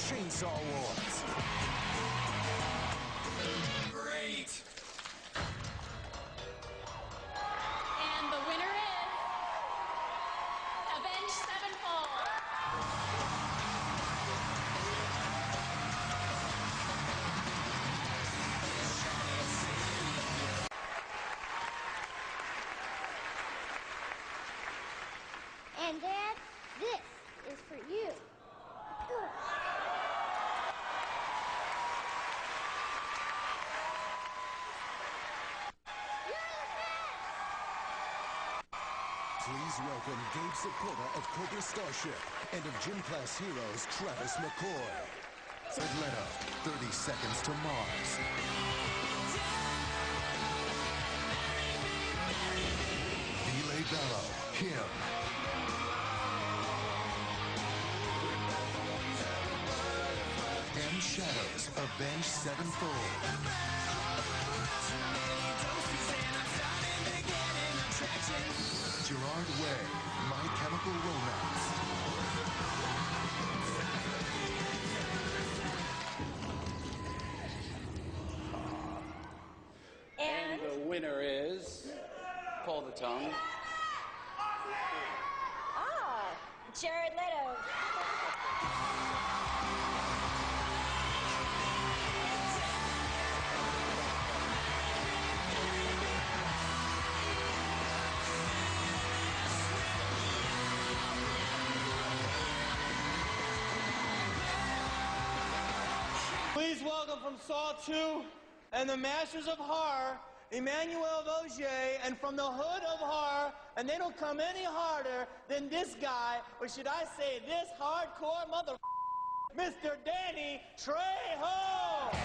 Chainsaw Awards. Great! And the winner is Avenged Sevenfold. And Dad, this is for you. Please welcome Gabe Sapota of Cobra Starship and of Gym Class Heroes, Travis McCoy. Jared Leto, 30 Seconds to Mars. Delay Bello, Him. M. Shadows, Avenged Sevenfold. Gerard Way, My Chemical Romance. And the winner is, pull the tongue. Jared Leto. Please welcome from Saw 2 and the Masters of Horror, Emmanuel Vaugier, and from the Hood of Horror, and they don't come any harder than this guy, or should I say this hardcore mother, Mr. Danny Trejo!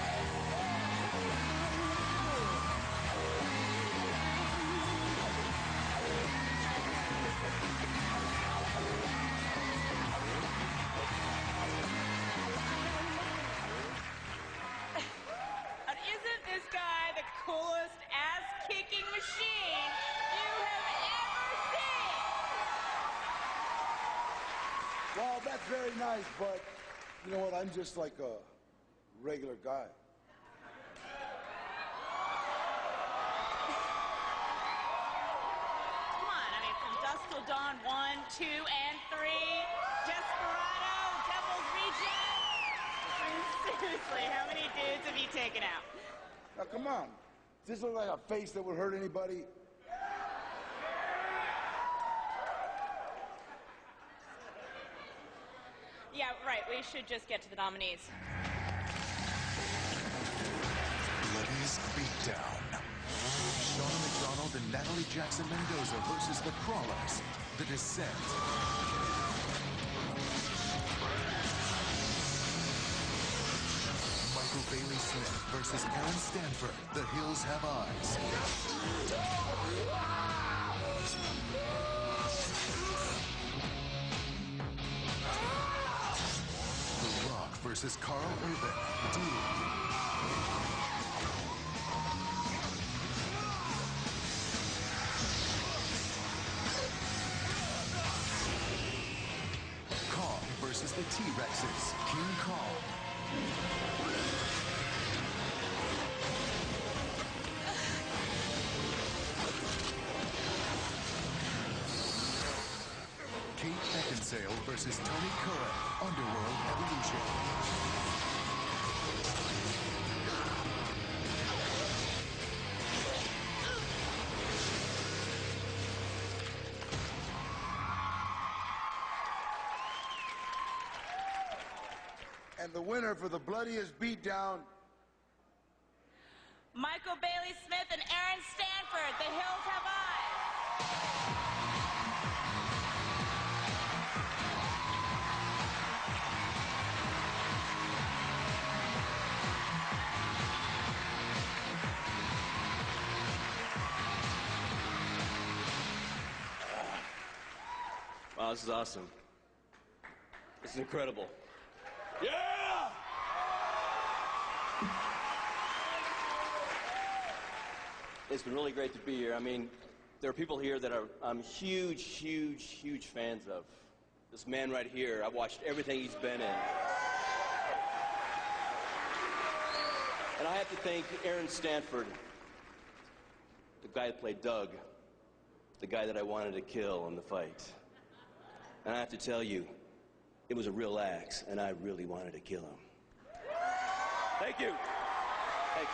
Isn't this guy the coolest ass-kicking machine you have ever seen? Well, that's very nice, but you know what? I'm just like a regular guy. Come on, I mean, from Dusk Till Dawn 1, 2, and 3, Desperado, Devil's Reject. I mean, seriously, how many dudes have you taken out? Now, come on. Does this look like a face that would hurt anybody? Yeah, right, we should just get to the nominees. Bloodiest Beatdown. Sean McDonald and Natalie Jackson Mendoza versus The Crawlers. The Descent. Michael Bailey Smith versus Aaron Stanford. The Hills Have Eyes. The Rock versus Carl Urban. Doom. Kong versus the T-Rexes. King Kong. Kate Beckinsale versus Tony Curran. Underworld Evolution. And the winner for the bloodiest beatdown. Michael Bailey Smith and Aaron Stanford, The Hills Have Eyes. Wow, this is awesome. This is incredible. Yeah! It's been really great to be here. I mean, there are people here that I'm huge, huge, huge fans of. This man right here, I've watched everything he's been in. have to thank Aaron Stanford, the guy that played Doug, the guy that I wanted to kill in the fight. And I have to tell you, it was a real axe, and I really wanted to kill him. Thank you. Thanks.